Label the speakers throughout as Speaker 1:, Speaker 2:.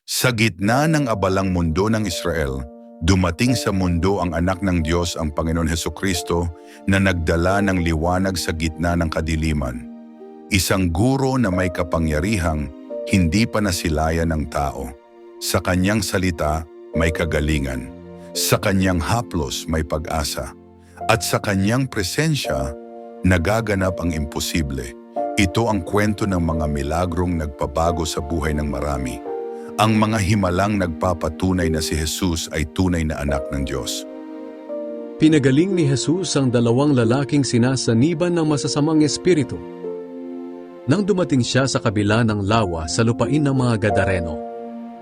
Speaker 1: Sa gitna ng abalang mundo ng Israel, dumating sa mundo ang anak ng Diyos, ang Panginoon Hesukristo, na nagdala ng liwanag sa gitna ng kadiliman. Isang guro na may kapangyarihang hindi pa nasilayan ng tao. Sa kanyang salita may kagalingan, sa kanyang haplos may pag-asa, at sa kanyang presensya nagaganap ang imposible. Ito ang kwento ng mga milagrong nagpabago sa buhay ng marami. Ang mga himalang nagpapatunay na si Jesus ay tunay na anak ng Diyos.
Speaker 2: Pinagaling ni Jesus ang dalawang lalaking sinasaniban ng masasamang espiritu. Nang dumating siya sa kabila ng lawa sa lupain ng mga Gadareno,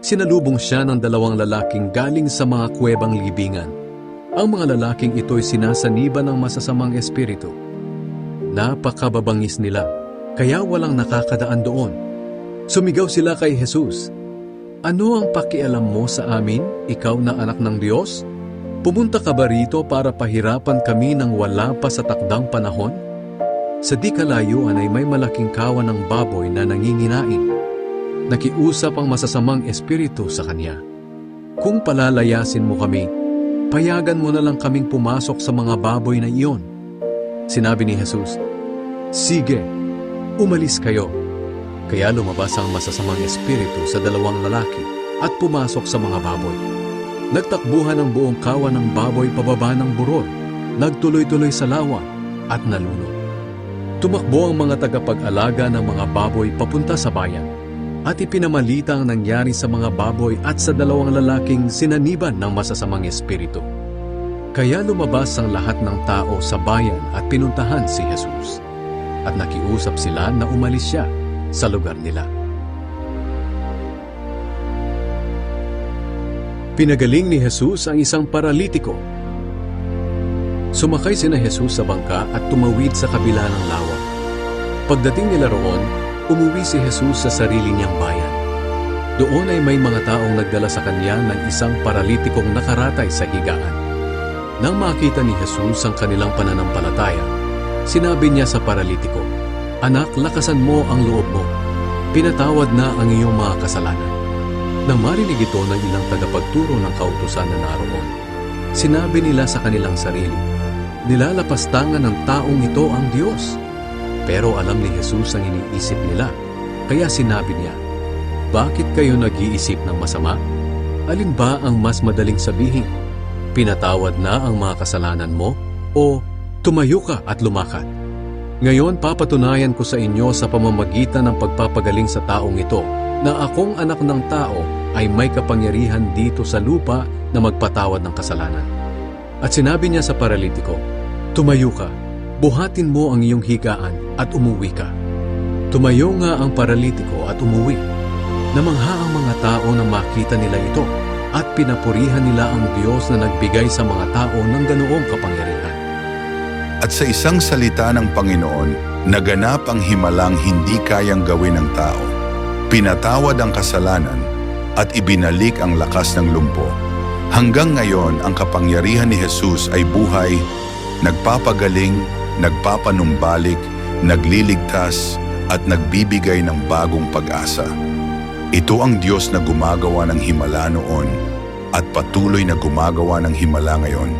Speaker 2: sinalubong siya ng dalawang lalaking galing sa mga kuwebang libingan. Ang mga lalaking ito'y sinasaniban ng masasamang espiritu. Napakababangis nila, kaya walang nakakadaan doon. Sumigaw sila kay Jesus, "Ano ang pakialam mo sa amin, ikaw na anak ng Diyos? Pumunta ka ba rito para pahirapan kami nang wala pa sa takdang panahon?" Sa di kalayuan ay may malaking kawan ng baboy na nanginginain. Nakiusap ang masasamang espiritu sa kanya, "Kung palalayasin mo kami, payagan mo na lang kaming pumasok sa mga baboy na iyon." Sinabi ni Jesus, "Sige, umalis kayo." Kaya lumabas ang masasamang espiritu sa dalawang lalaki at pumasok sa mga baboy. Nagtakbuhan ang buong kawan ng baboy pababa ng burol, nagtuloy-tuloy sa lawa at nalunod. Tumakbo ang mga tagapag-alaga ng mga baboy papunta sa bayan at ipinamalita ang nangyari sa mga baboy at sa dalawang lalaking sinaniban ng masasamang espiritu. Kaya lumabas ang lahat ng tao sa bayan at pinuntahan si Jesus. At nakiusap sila na umalis siya sa lugar nila. Pinagaling ni Jesus ang isang paralitiko. Sumakay sina Jesus sa bangka at tumawid sa kabila ng lawa. Pagdating nila roon, umuwi si Jesus sa sarili niyang bayan. Doon ay may mga taong nagdala sa kanya ng isang paralitikong nakaratay sa higaan. Nang makita ni Jesus ang kanilang pananampalataya, sinabi niya sa paralitiko, "Anak, lakasan mo ang loob mo. Pinatawad na ang iyong mga kasalanan." Nang marinig ito ng ilang tagapagturo ng kautusan na naroon, sinabi nila sa kanilang sarili, "Nilalapastangan ng taong ito ang Diyos." Pero alam ni Jesus ang iniisip nila, kaya sinabi niya, "Bakit kayo nag-iisip ng masama? Alin ba ang mas madaling sabihin? Pinatawad na ang mga kasalanan mo, o tumayo ka at lumakad? Ngayon papatunayan ko sa inyo sa pamamagitan ng pagpapagaling sa taong ito na akong anak ng tao ay may kapangyarihan dito sa lupa na magpatawad ng kasalanan." At sinabi niya sa paralitiko, "Tumayo ka, buhatin mo ang iyong higaan at umuwi ka." Tumayo nga ang paralitiko at umuwi. Namangha ang mga tao nang makita nila ito at pinapurihan nila ang Diyos na nagbigay sa mga tao ng ganoong kapangyarihan.
Speaker 1: At sa isang salita ng Panginoon, naganap ang himalang hindi kayang gawin ng tao. Pinatawad ang kasalanan at ibinalik ang lakas ng lumpo. Hanggang ngayon, ang kapangyarihan ni Jesus ay buhay, nagpapagaling, nagpapanumbalik, nagliligtas, at nagbibigay ng bagong pag-asa. Ito ang Diyos na gumagawa ng himala noon at patuloy na gumagawa ng himala ngayon.